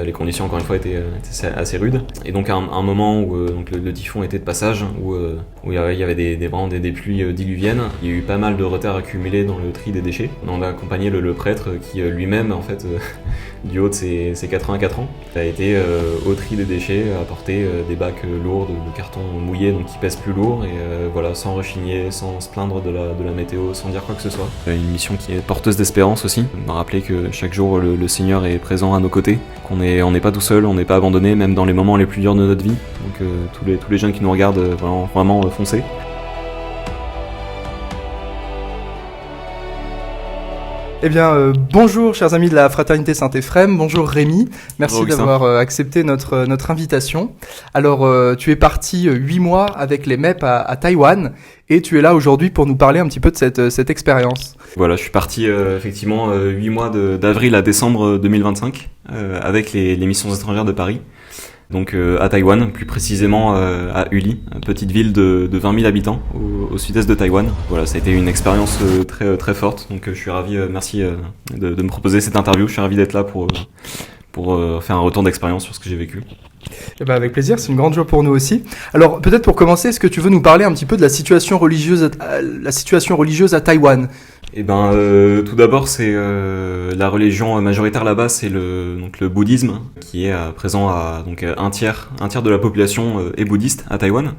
Les conditions, encore une fois, étaient assez rudes. Et donc, à un moment où donc le typhon était de passage, où il y avait des pluies diluviennes, il y a eu pas mal de retard accumulé dans le tri des déchets. On a accompagné le prêtre qui lui-même, en fait, du haut de ses 84 ans, a été au tri des déchets, a apporté des bacs lourds de carton mouillé, donc qui pèsent plus lourd, et voilà, sans rechigner, sans se plaindre de la météo, sans dire quoi que ce soit. Une mission qui est porteuse d'espérance aussi, me rappeler que chaque jour le Seigneur est présent à nos côtés, on n'est pas tout seul, on n'est pas abandonné, même dans les moments les plus durs de notre vie. Donc tous les jeunes qui nous regardent, vraiment foncez. Eh bien, bonjour chers amis de la Fraternité Saint-Éphrem, bonjour Rémi, merci d'avoir accepté notre invitation. Alors, tu es parti 8 mois avec les MEP à Taïwan, et tu es là aujourd'hui pour nous parler un petit peu de cette expérience. Voilà, je suis parti effectivement 8 mois d'avril à décembre 2025 avec les missions étrangères de Paris. Donc à Taïwan, plus précisément à Uli, une petite ville de 20 000 habitants au sud-est de Taïwan. Voilà, ça a été une expérience très forte, donc je suis ravi, merci de me proposer cette interview, je suis ravi d'être là pour faire un retour d'expérience sur ce que j'ai vécu. Eh ben avec plaisir, c'est une grande joie pour nous aussi. Alors peut-être pour commencer, est-ce que tu veux nous parler un petit peu de la situation religieuse à Taïwan ? Eh ben, tout d'abord, c'est la religion majoritaire là-bas, c'est le bouddhisme, qui est présent à donc un tiers de la population est bouddhiste à Taïwan.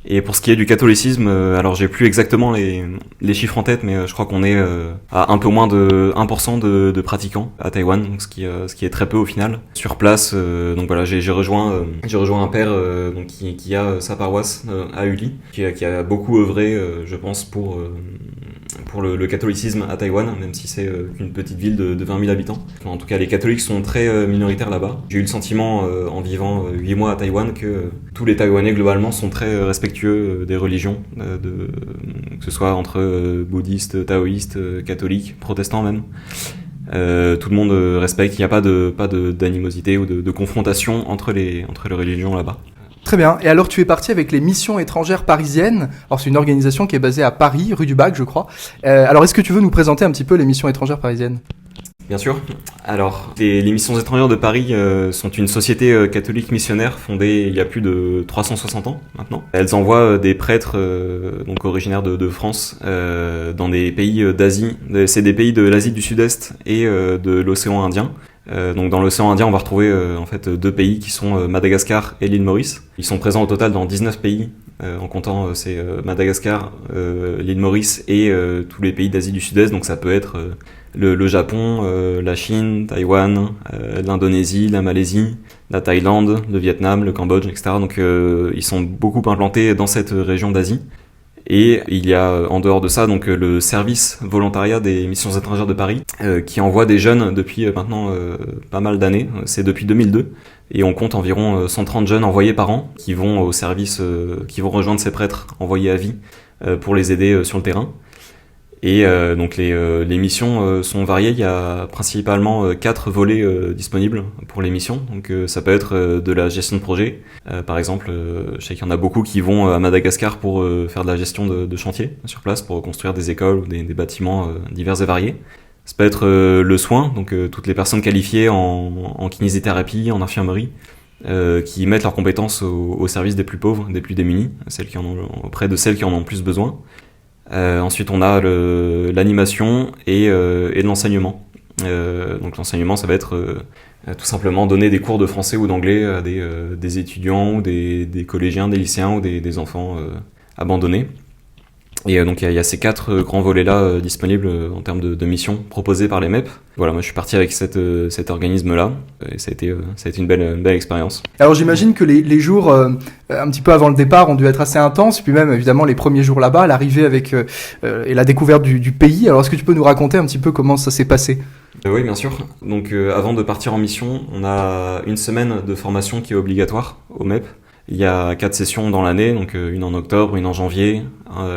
Et pour ce qui est du catholicisme, alors j'ai plus exactement les chiffres en tête, mais je crois qu'on est à un peu moins de 1% de pratiquants à Taïwan, donc ce qui est très peu au final. Sur place, donc voilà, j'ai rejoint un père donc qui a sa paroisse à Uli, qui a beaucoup œuvré, je pense, pour le catholicisme à Taïwan, même si c'est qu'une petite ville de 20 000 habitants. Enfin, en tout cas, les catholiques sont très minoritaires là-bas. J'ai eu le sentiment, en vivant 8 mois à Taïwan, que tous les Taïwanais, globalement, sont très respectueux des religions, que ce soit entre bouddhistes, taoïstes, catholiques, protestants même. Tout le monde respecte, il n'y a pas d'animosité ou de confrontation entre les religions là-bas. Très bien. Et alors, tu es parti avec les missions étrangères parisiennes. Alors, c'est une organisation qui est basée à Paris, rue du Bac, je crois. Alors, est-ce que tu veux nous présenter un petit peu les missions étrangères parisiennes ? Bien sûr. Alors, les missions étrangères de Paris sont une société catholique missionnaire fondée il y a plus de 360 ans maintenant. Elles envoient des prêtres donc originaires de France dans des pays d'Asie. C'est des pays de l'Asie du Sud-Est et de l'océan Indien. Donc dans l'océan Indien, on va retrouver en fait deux pays qui sont Madagascar et l'île Maurice. Ils sont présents au total dans 19 pays, en comptant c'est Madagascar, l'île Maurice et tous les pays d'Asie du Sud-Est. Donc ça peut être le Japon, la Chine, Taïwan, l'Indonésie, la Malaisie, la Thaïlande, le Vietnam, le Cambodge, etc. Donc ils sont beaucoup implantés dans cette région d'Asie. Et il y a en dehors de ça donc le service volontariat des missions étrangères de Paris qui envoie des jeunes depuis maintenant pas mal d'années, c'est depuis 2002, et on compte environ 130 jeunes envoyés par an qui vont au service, qui vont rejoindre ces prêtres envoyés à vie pour les aider sur le terrain. Et donc les missions sont variées, il y a principalement 4 volets disponibles pour les missions. Donc ça peut être de la gestion de projet. Par exemple, je sais qu'il y en a beaucoup qui vont à Madagascar pour faire de la gestion de chantier sur place, pour construire des écoles ou des bâtiments divers et variés. Ça peut être le soin, donc toutes les personnes qualifiées en kinésithérapie, en infirmerie, qui mettent leurs compétences au service des plus pauvres, des plus démunis, auprès de celles qui en ont le plus besoin. Ensuite, on a l'animation et de l'enseignement. Donc l'enseignement, ça va être tout simplement donner des cours de français ou d'anglais à des étudiants ou des collégiens, des lycéens ou des enfants abandonnés. Et donc il y a ces 4 grands volets-là disponibles en termes de missions proposées par les MEP. Voilà, moi je suis parti avec cet organisme-là, et ça a été une belle expérience. Alors j'imagine que les jours un petit peu avant le départ ont dû être assez intenses, puis même évidemment les premiers jours là-bas, l'arrivée avec et la découverte du pays. Alors est-ce que tu peux nous raconter un petit peu comment ça s'est passé ? Oui, bien sûr. Donc avant de partir en mission, on a une semaine de formation qui est obligatoire au MEP. Il y a 4 sessions dans l'année, donc une en octobre, une en janvier,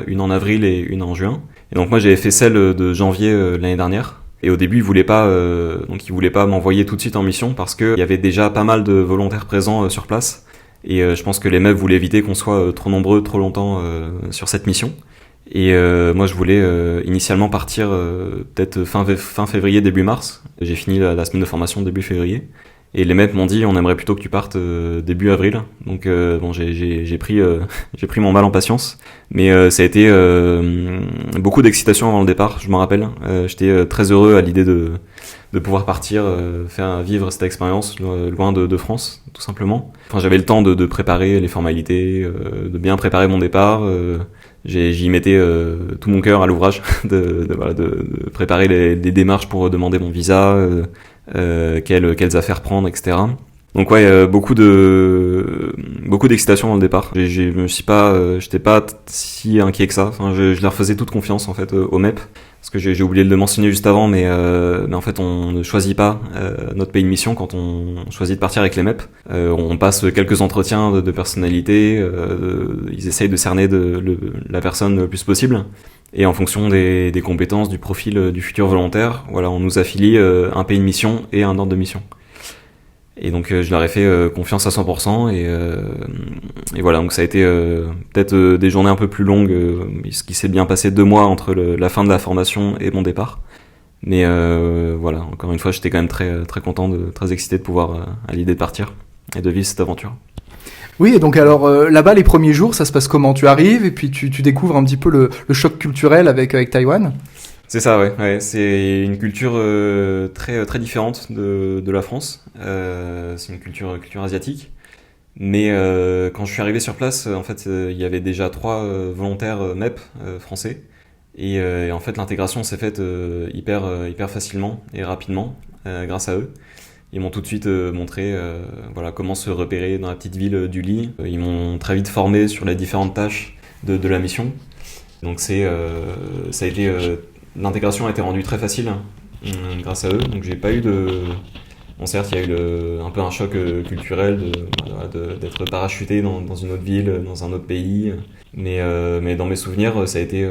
une en avril et une en juin. Et donc moi j'avais fait celle de janvier l'année dernière. Et au début ils voulaient pas m'envoyer tout de suite en mission parce que il y avait déjà pas mal de volontaires présents sur place. Et je pense que les MEP voulaient éviter qu'on soit trop nombreux trop longtemps sur cette mission. Et moi je voulais initialement partir peut-être fin février, début mars. J'ai fini la semaine de formation début février. Et les MEP m'ont dit on aimerait plutôt que tu partes début avril. Donc bon, j'ai pris mon mal en patience, mais ça a été beaucoup d'excitation avant le départ. Je m'en rappelle. J'étais très heureux à l'idée de pouvoir partir, faire vivre cette expérience loin de France, tout simplement. Enfin, j'avais le temps de préparer les formalités, de bien préparer mon départ. J'y mettais tout mon cœur à l'ouvrage de préparer les démarches pour demander mon visa, quelles affaires prendre, etc. Donc ouais, beaucoup d'excitation dans le départ. J'étais pas si inquiet que ça. Enfin, je leur faisais toute confiance en fait au MEP, parce que j'ai oublié de le mentionner juste avant, mais en fait on ne choisit pas notre pays de mission quand on choisit de partir avec les MEP. On passe quelques entretiens de personnalité, ils essayent de cerner la personne le plus possible. Et en fonction des compétences, du profil du futur volontaire, voilà, on nous affilie un pays de mission et un ordre de mission. Et donc je leur ai fait confiance à 100% et voilà, donc ça a été peut-être des journées un peu plus longues, ce qui s'est bien passé 2 mois entre la fin de la formation et mon départ. Mais voilà, encore une fois, j'étais quand même très très content, très excité de pouvoir à l'idée de partir et de vivre cette aventure. Oui, et donc alors là-bas, les premiers jours, ça se passe comment? Tu arrives et puis tu découvres un petit peu le choc culturel avec Taïwan? C'est ça, ouais. C'est une culture très très différente de la France. C'est une culture asiatique. Mais quand je suis arrivé sur place, en fait, il y avait déjà 3 volontaires MEP français. Et en fait, l'intégration s'est faite hyper facilement et rapidement grâce à eux. Ils m'ont tout de suite montré comment se repérer dans la petite ville du Ly. Ils m'ont très vite formé sur les différentes tâches de la mission. Donc ça a été l'intégration a été rendue très facile grâce à eux. Donc j'ai pas eu bon, certes, il y a eu un peu un choc culturel d'être parachuté dans une autre ville, dans un autre pays. Mais dans mes souvenirs, ça a été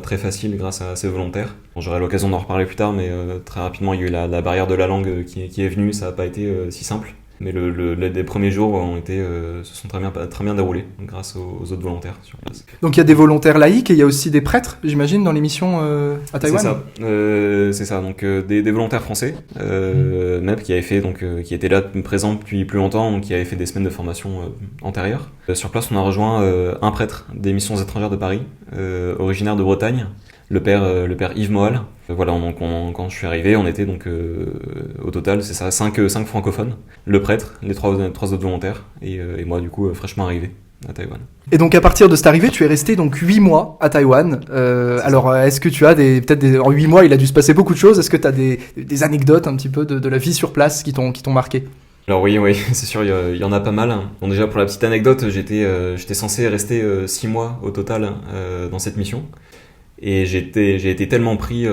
très facile grâce à ces volontaires. Bon, j'aurai l'occasion d'en reparler plus tard, mais très rapidement, il y a eu la barrière de la langue qui est venue. Ça n'a pas été si simple. Mais les premiers jours se sont très bien déroulés grâce aux autres volontaires sur place. Donc il y a des volontaires laïcs et il y a aussi des prêtres, j'imagine, dans les missions à Taïwan. C'est ça. Donc des volontaires français, MEP qui qui étaient là présents depuis plus longtemps, donc qui avaient fait des semaines de formation antérieures. Sur place, on a rejoint un prêtre des missions étrangères de Paris, originaire de Bretagne. Le père Yves Moal. Voilà, quand je suis arrivé, on était donc au total, c'est ça, 5 francophones, le prêtre, les 3 autres volontaires, et moi du coup fraîchement arrivé à Taïwan. Et donc à partir de cette arrivée, tu es resté donc 8 mois à Taïwan. Alors est-ce que tu as en 8 mois, il a dû se passer beaucoup de choses. Est-ce que tu as des anecdotes un petit peu de la vie sur place qui t'ont marqué? Alors oui, c'est sûr, il y en a pas mal. Bon, déjà pour la petite anecdote, j'étais censé rester 6 mois au total dans cette mission. Et j'ai été tellement pris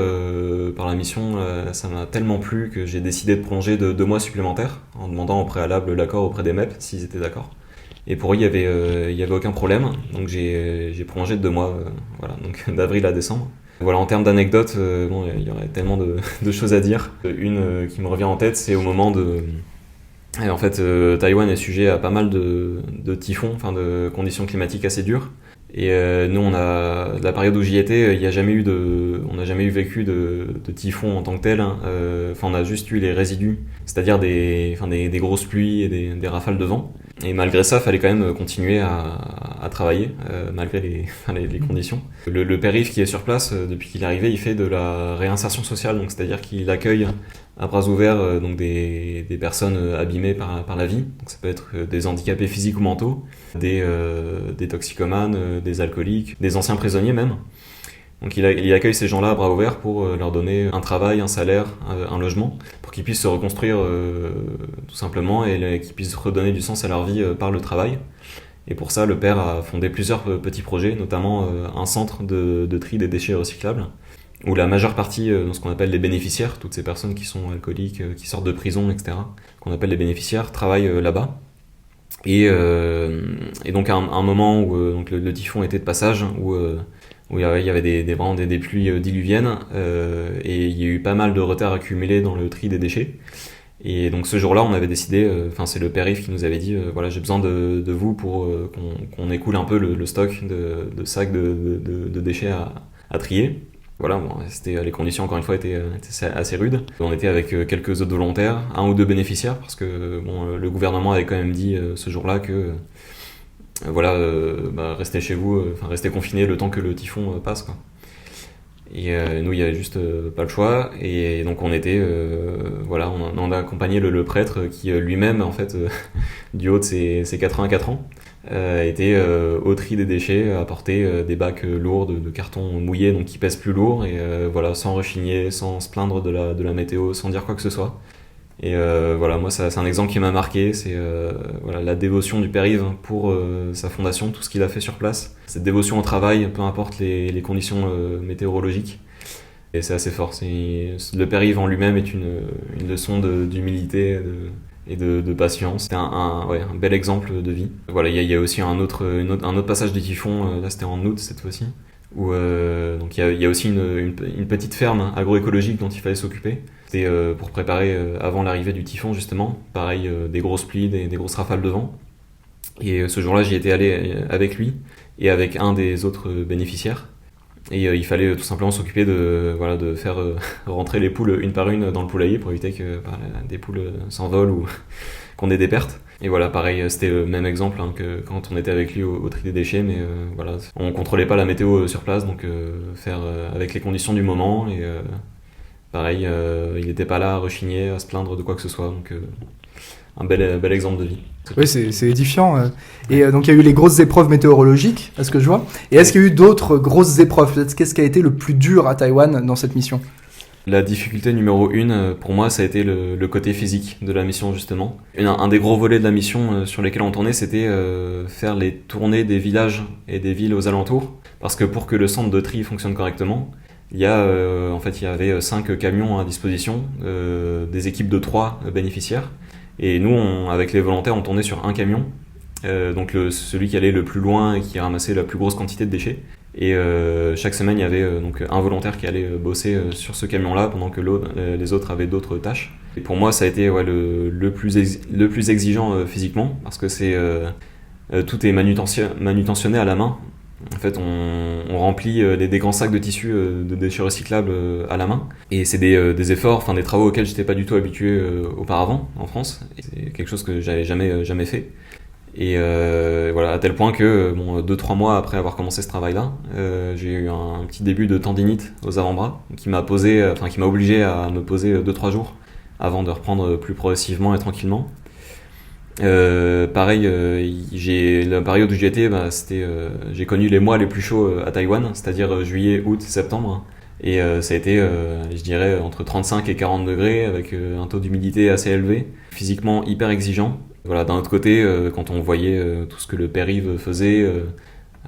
par la mission, ça m'a tellement plu que j'ai décidé de prolonger de 2 mois supplémentaires en demandant au préalable l'accord auprès des MEP s'ils étaient d'accord. Et pour eux, il y avait aucun problème, donc j'ai prolongé de 2 mois, donc d'avril à décembre. Voilà, en termes d'anecdotes, il y aurait tellement de choses à dire. Une qui me revient en tête, c'est au moment et en fait, Taïwan est sujet à pas mal de typhons, enfin de conditions climatiques assez dures. Et nous, la période où j'y étais, on n'a jamais eu vécu de typhon en tant que tel. On a juste eu les résidus, c'est-à-dire des grosses pluies et des rafales de vent. Et malgré ça, fallait quand même continuer à travailler, malgré les conditions. Le père Yves qui est sur place, depuis qu'il est arrivé, il fait de la réinsertion sociale, donc c'est-à-dire qu'il accueille à bras ouverts donc des personnes abîmées par la vie. Donc ça peut être des handicapés physiques ou mentaux, des toxicomanes, des alcooliques, des anciens prisonniers même. Donc il accueille ces gens-là à bras ouverts pour leur donner un travail, un salaire, un logement, pour qu'ils puissent se reconstruire tout simplement et qu'ils puissent redonner du sens à leur vie par le travail. Et pour ça, le père a fondé plusieurs petits projets, notamment un centre de tri des déchets recyclables, où la majeure partie de ce qu'on appelle les bénéficiaires, toutes ces personnes qui sont alcooliques, qui sortent de prison, etc., qu'on appelle les bénéficiaires, travaillent là-bas. Et donc à un moment où donc le typhon était de passage, où il y avait vraiment des pluies diluviennes, et il y a eu pas mal de retard accumulé dans le tri des déchets. Et donc ce jour-là, on avait décidé, c'est le père Yves qui nous avait dit, j'ai besoin de vous pour qu'on écoule un peu le stock de sacs de déchets à trier. Voilà, bon, les conditions encore une fois étaient assez rudes. On était avec quelques autres volontaires, 1 ou 2 bénéficiaires, parce que le gouvernement avait quand même dit ce jour-là que restez chez vous, restez confinés le temps que le typhon passe, quoi. Et nous, il y avait juste pas le choix, et donc on était, on a accompagné le prêtre qui lui-même, en fait, du haut de ses 84 ans, était au tri des déchets, à porter des bacs lourds de carton mouillé, donc qui pèsent plus lourd, et sans rechigner, sans se plaindre de la météo, sans dire quoi que ce soit. Et moi, c'est un exemple qui m'a marqué, c'est la dévotion du Père Yves pour sa fondation, tout ce qu'il a fait sur place. Cette dévotion au travail, peu importe les conditions météorologiques. Et c'est assez fort. Le Père Yves en lui-même est une leçon d'humilité et de patience. C'était un bel exemple de vie. Voilà, il y a aussi un autre passage du typhon, là c'était en août cette fois-ci, où donc il y a aussi une petite ferme agroécologique dont il fallait s'occuper. C'était pour préparer avant l'arrivée du typhon, justement. Pareil, des grosses pluies, des grosses rafales de vent. Et ce jour-là, j'y étais allé avec lui et avec un des autres bénéficiaires. Et il fallait tout simplement s'occuper de faire rentrer les poules une par une dans le poulailler pour éviter que des poules s'envolent ou qu'on ait des pertes. Et voilà, pareil, c'était le même exemple que quand on était avec lui au tri des déchets, mais on contrôlait pas la météo sur place, donc faire avec les conditions du moment. Et pareil, il n'était pas là à rechigner, à se plaindre de quoi que ce soit, donc un bel exemple de vie. Oui, c'est édifiant. Et donc il y a eu les grosses épreuves météorologiques, à ce que je vois. Et est-ce qu'il y a eu d'autres grosses épreuves? Peut-être qu'est-ce qui a été le plus dur à Taïwan dans cette mission? La difficulté numéro 1, pour moi, ça a été le côté physique de la mission, justement. Un des gros volets de la mission sur lesquels on tournait, c'était faire les tournées des villages et des villes aux alentours. Parce que pour que le centre de tri fonctionne correctement, il y avait 5 camions à disposition, des équipes de 3 bénéficiaires. Et nous, avec les volontaires, on tournait sur un camion, donc celui qui allait le plus loin et qui ramassait la plus grosse quantité de déchets. Et chaque semaine, il y avait donc un volontaire qui allait bosser sur ce camion-là, pendant que les autres avaient d'autres tâches. Et pour moi, ça a été le plus exigeant physiquement, parce que tout est manutentionné à la main. En fait, on remplit des grands sacs de tissu de déchets recyclables à la main. Et c'est des efforts, des travaux auxquels j'étais pas du tout habitué auparavant en France. Et c'est quelque chose que j'avais jamais fait. Et à tel point que 2-3 mois après avoir commencé ce travail-là, j'ai eu un petit début de tendinite aux avant-bras qui m'a obligé à me poser 2-3 jours avant de reprendre plus progressivement et tranquillement. Pareil, la période où j'y étais, j'ai connu les mois les plus chauds à Taïwan, c'est-à-dire juillet, août, septembre. Et ça a été, je dirais, entre 35 et 40 degrés, avec un taux d'humidité assez élevé, physiquement hyper exigeant. Voilà, d'un autre côté, quand on voyait tout ce que le Père Yves faisait,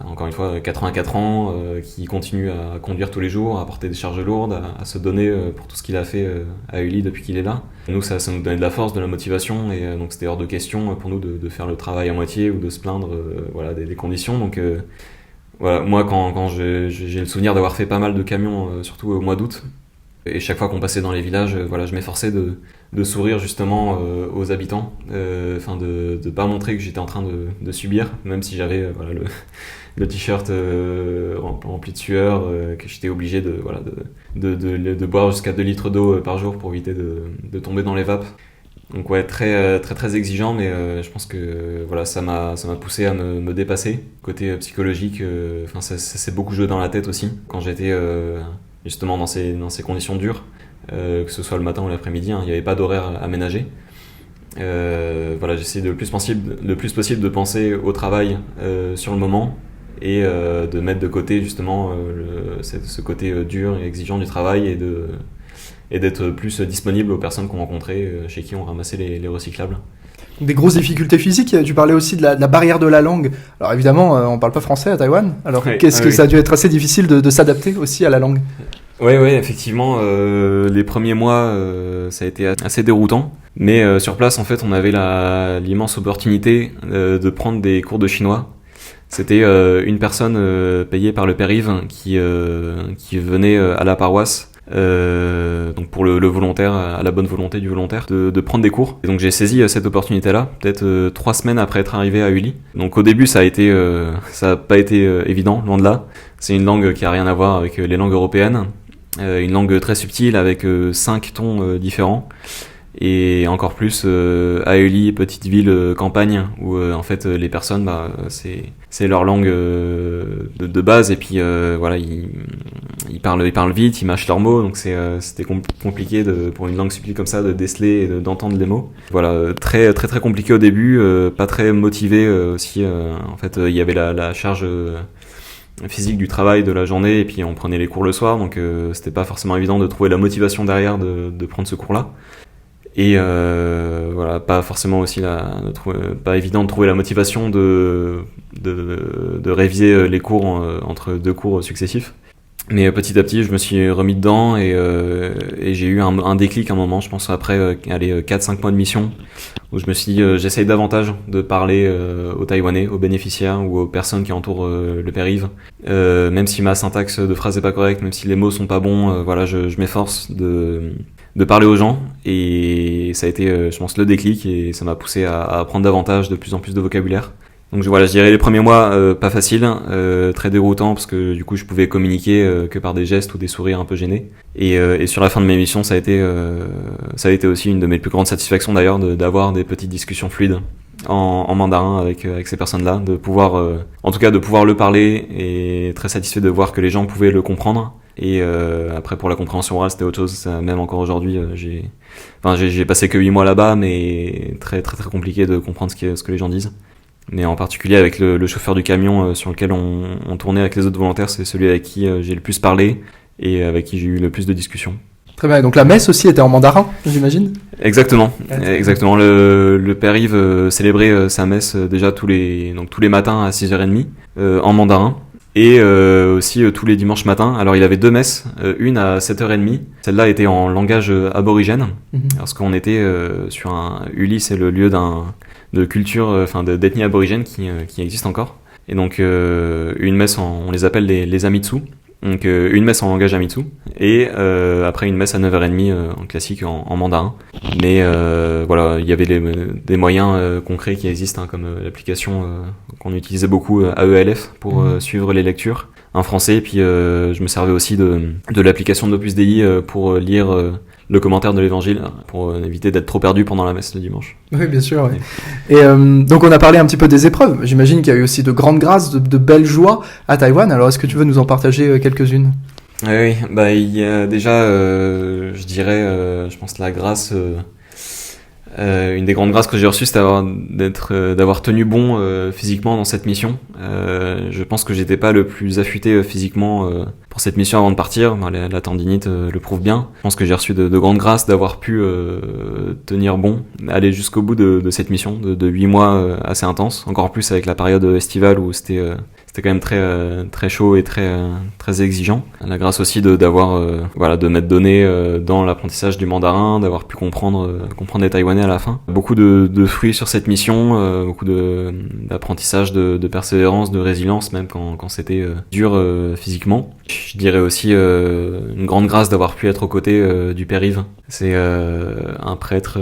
encore une fois, 84 ans, qui continue à conduire tous les jours, à porter des charges lourdes, à se donner pour tout ce qu'il a fait à Uli depuis qu'il est là. Nous, ça nous donnait de la force, de la motivation, et donc c'était hors de question pour nous de faire le travail à moitié ou de se plaindre des conditions. Donc moi, quand j'ai le souvenir d'avoir fait pas mal de camions, surtout au mois d'août, et chaque fois qu'on passait dans les villages, je m'efforçais de sourire justement aux habitants, de pas montrer que j'étais en train de subir, même si j'avais le t-shirt rempli de sueur, que j'étais obligé de boire jusqu'à 2 litres d'eau par jour pour éviter de tomber dans les vapes. Donc très très très exigeant, mais je pense que ça m'a poussé à me dépasser. Côté psychologique, ça s'est beaucoup joué dans la tête aussi quand j'étais justement dans ces conditions dures, que ce soit le matin ou l'après-midi, il n'y avait pas d'horaire aménagé. J'essayais le plus possible de penser au travail sur le moment et de mettre de côté justement ce côté dur et exigeant du travail et d'être plus disponible aux personnes qu'on rencontrait, chez qui on ramassait les recyclables. Des grosses difficultés physiques, tu parlais aussi de la barrière de la langue. Alors évidemment, on parle pas français à Taïwan, alors ça a dû être assez difficile de s'adapter aussi à la langue? Oui, effectivement, les premiers mois, ça a été assez déroutant. Mais sur place, en fait, on avait l'immense opportunité de prendre des cours de chinois. C'était une personne payée par le Père Yves qui venait à la paroisse, donc pour le volontaire, à la bonne volonté du volontaire, de prendre des cours. Et donc j'ai saisi cette opportunité-là, peut-être 3 semaines après être arrivé à Uli. Donc au début, ça a pas été évident, loin de là. C'est une langue qui a rien à voir avec les langues européennes. une langue très subtile avec 5 tons différents. Et encore plus Aelie, petite ville campagne où en fait les personnes c'est leur langue de base, et puis voilà, ils parlent vite, ils mâchent leurs mots, donc c'était compliqué pour une langue subtile comme ça de déceler et d'entendre les mots. Voilà, très très très compliqué au début, pas très motivé aussi. En fait, il y avait la charge physique du travail de la journée, et puis on prenait les cours le soir, donc c'était pas forcément évident de trouver la motivation derrière de prendre ce cours-là. Et voilà, pas forcément aussi pas évident de trouver la motivation de réviser les cours entre 2 cours successifs. Mais petit à petit, je me suis remis dedans, et j'ai eu un déclic à un moment, je pense après 4-5 mois de mission, où je me suis dit j'essaye davantage de parler aux Taïwanais, aux bénéficiaires ou aux personnes qui entourent le périve. Même si ma syntaxe de phrase est pas correcte, même si les mots sont pas bons, voilà, je m'efforce de parler aux gens, et ça a été je pense le déclic, et ça m'a poussé à apprendre davantage, de plus en plus de vocabulaire. Donc voilà, je dirais les premiers mois pas faciles, très déroutants, parce que du coup je pouvais communiquer que par des gestes ou des sourires un peu gênés. Et sur la fin de mes missions, ça a été aussi une de mes plus grandes satisfactions d'ailleurs, d'avoir des petites discussions fluides en mandarin avec ces personnes-là, de pouvoir en tout cas de pouvoir le parler, et très satisfait de voir que les gens pouvaient le comprendre. Et après, pour la compréhension orale, c'était autre chose. Ça, même encore aujourd'hui, j'ai passé que 8 mois là-bas, mais très très très compliqué de comprendre ce que les gens disent. Mais en particulier avec le chauffeur du camion sur lequel on tournait avec les autres volontaires, c'est celui avec qui j'ai le plus parlé et avec qui j'ai eu le plus de discussions. Très bien, et donc la messe aussi était en mandarin, j'imagine ? Exactement. Le père Yves célébrait sa messe déjà tous les matins à 6h30 en mandarin. Et aussi tous les dimanches matins. Alors il avait 2 messes, une à 7h30. Celle-là était en langage aborigène, parce qu'on était sur Uli, c'est le lieu de culture, d'ethnie aborigène qui existe encore. Et donc une messe, on les appelle les Amitsu. Donc une messe en langage Amitsu, et après une messe à 9h30 en classique en mandarin. Mais voilà, il y avait des moyens concrets qui existent, comme l'application qu'on utilisait beaucoup AELF pour suivre les lectures en français, et puis je me servais aussi de l'application d'Opus Dei pour lire le commentaire de l'évangile, pour éviter d'être trop perdu pendant la messe le dimanche. Oui, bien sûr. Ouais. Et donc on a parlé un petit peu des épreuves. J'imagine qu'il y a eu aussi de grandes grâces, de belles joies à Taïwan. Alors est-ce que tu veux nous en partager quelques-unes ? Oui, il y a déjà, je dirais, je pense la grâce... une des grandes grâces que j'ai reçues, c'est d'avoir tenu bon physiquement dans cette mission. Je pense que j'étais pas le plus affûté physiquement pour cette mission avant de partir. La tendinite le prouve bien. Je pense que j'ai reçu de grandes grâces d'avoir pu tenir bon, aller jusqu'au bout de cette mission de 8 mois assez intense. Encore plus avec la période estivale où c'était quand même très très chaud et très très exigeant. La grâce aussi de m'être donné dans l'apprentissage du mandarin, d'avoir pu comprendre les Taïwanais à la fin. Beaucoup de fruits sur cette mission, beaucoup d'apprentissage, de persévérance, de résilience, même quand c'était dur physiquement. Je dirais aussi une grande grâce d'avoir pu être aux côtés du père Yves. C'est un prêtre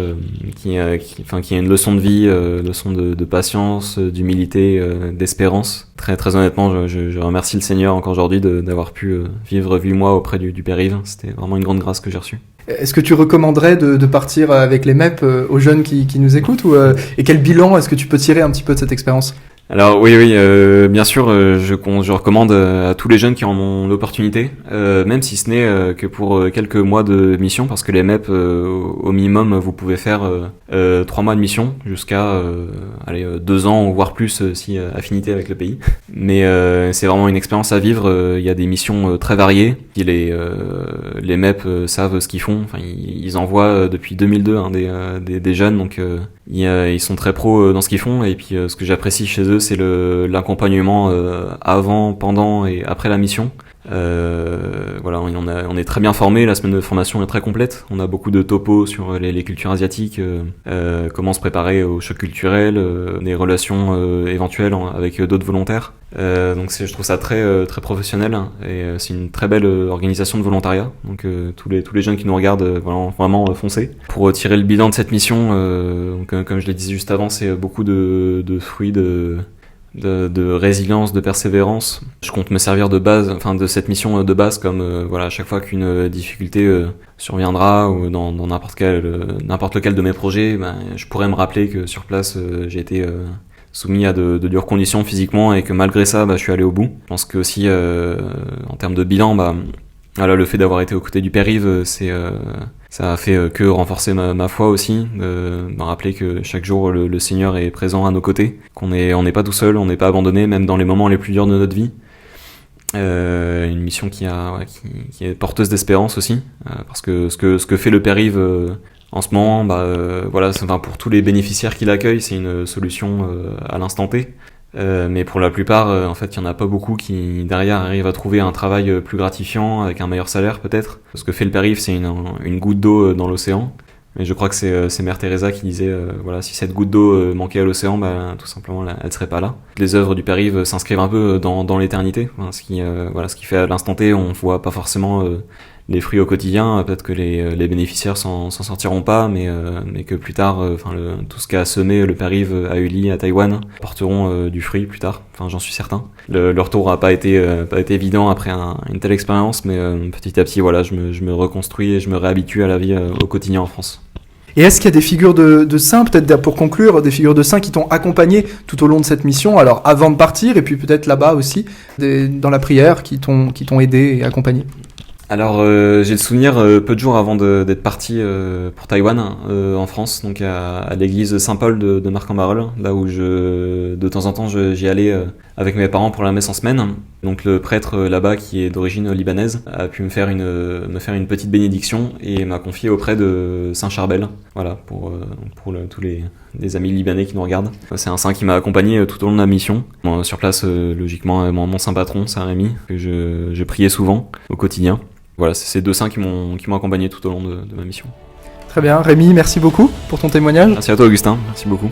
qui a une leçon de vie, leçon de patience, d'humilité, d'espérance. Très très honnêtement, je remercie le Seigneur encore aujourd'hui d'avoir pu vivre 8 mois auprès du père Yves. C'était vraiment une grande grâce que j'ai reçue. Est-ce que tu recommanderais de partir avec les MEP aux jeunes qui nous écoutent, et quel bilan est-ce que tu peux tirer un petit peu de cette expérience ? Alors oui, bien sûr, je recommande à tous les jeunes qui en ont l'opportunité, même si ce n'est que pour quelques mois de mission, parce que les MEP, au minimum, vous pouvez faire 3 mois de mission jusqu'à 2 ans, voire plus, si affinité avec le pays. Mais c'est vraiment une expérience à vivre. Il y a des missions très variées. Et les MEP savent ce qu'ils font. Enfin, ils envoient depuis 2002 des jeunes, donc ils sont très pros dans ce qu'ils font. Et puis ce que j'apprécie chez eux, c'est l'accompagnement avant, pendant et après la mission. Voilà, on est très bien formés. La semaine de formation est très complète. On a beaucoup de topos sur les cultures asiatiques, comment se préparer au choc culturel, des relations éventuelles avec d'autres volontaires. Donc je trouve ça très très professionnel, et c'est une très belle organisation de volontariat. Donc tous les jeunes qui nous regardent, vraiment foncez. Pour tirer le bilan de cette mission, comme je l'ai dit juste avant, c'est beaucoup de fruits de résilience, de persévérance. Je compte me servir de cette mission de base comme à chaque fois qu'une difficulté surviendra ou dans n'importe lequel de mes projets, je pourrais me rappeler que sur place j'ai été soumis à de dures conditions physiquement et que malgré ça je suis allé au bout. Je pense que aussi en termes de bilan, le fait d'avoir été aux côtés du père Yves, ça a fait que renforcer ma foi aussi, me rappeler que chaque jour le Seigneur est présent à nos côtés, on n'est pas tout seul, on n'est pas abandonné, même dans les moments les plus durs de notre vie. Une mission qui est porteuse d'espérance aussi, parce que ce que fait le père Yves en ce moment, pour tous les bénéficiaires qui l'accueillent, c'est une solution à l'instant T. Mais pour la plupart, il y en a pas beaucoup qui derrière arrivent à trouver un travail plus gratifiant avec un meilleur salaire peut-être. Ce que fait le père Yves, c'est une goutte d'eau dans l'océan. Mais je crois que c'est Mère Teresa qui disait si cette goutte d'eau manquait à l'océan, tout simplement elle serait pas là. Les œuvres du père Yves s'inscrivent un peu dans l'éternité. Ce qui fait à l'instant T, on voit pas forcément les fruits au quotidien. Peut-être que les bénéficiaires s'en sortiront pas, mais que plus tard, tout ce qu'a semé le père Yves à Uli, à Taïwan, porteront du fruit plus tard. J'en suis certain. Le retour a pas été évident après une telle expérience, mais petit à petit, je me reconstruis et je me réhabitue à la vie au quotidien en France. Et est-ce qu'il y a des figures de saints, peut-être pour conclure, des figures de saints qui t'ont accompagné tout au long de cette mission, alors avant de partir, et puis peut-être là-bas aussi, dans la prière, qui t'ont aidé et accompagné? Alors j'ai le souvenir peu de jours avant d'être parti pour Taïwan en France, donc à l'église Saint-Paul de Marc-en-Barœul, là où de temps en temps j'y allais avec mes parents pour la messe en semaine. Donc le prêtre là-bas, qui est d'origine libanaise, a pu me faire une petite bénédiction et m'a confié auprès de Saint Charbel. Voilà, pour tous les amis libanais qui nous regardent. C'est un saint qui m'a accompagné tout au long de la mission. Bon, sur place, logiquement, mon saint patron, Saint Rémy, que je priais souvent au quotidien. Voilà, c'est ces deux saints qui m'ont accompagné tout au long de ma mission. Très bien, Rémi, merci beaucoup pour ton témoignage. Merci à toi, Augustin, merci beaucoup.